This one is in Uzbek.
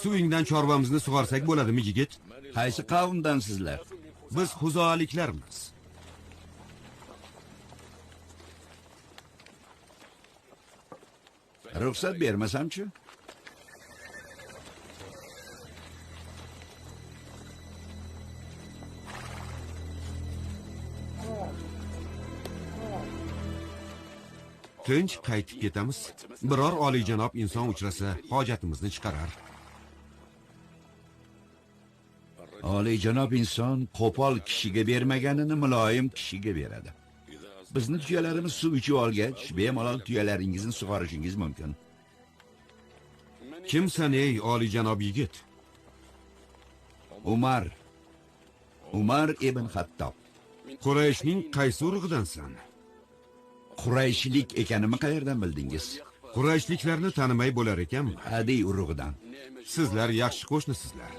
Suvingdan chorvamizni sug'orsak bo'ladimi, yigit? Qaysi qavmdansizlar? Biz xuzoliklarmiz. Ruxsat bermasamchi? Tinch qaytib ketamiz. Biror oliyjanob inson uchrasa, hojatimizni chiqarar. Oliyjanob inson qo'pol kishiga bermaganini muloyim kishiga beradi. Bizni tuyalarimiz suv ichib olgach, bemalol tuyalaringizni sug'orishingiz mumkin. Kimsan ey oliyjanob yigit? Umar ibn Xattob. Qurayshning qaysi urug'idansan? Qurayshlik ekanimni qayerdan bildingiz? Qurayshliklarni tanimay bo'lar ekanmi? Adiy urug'idan. Sizlar yaxshi qo'shnisizlar.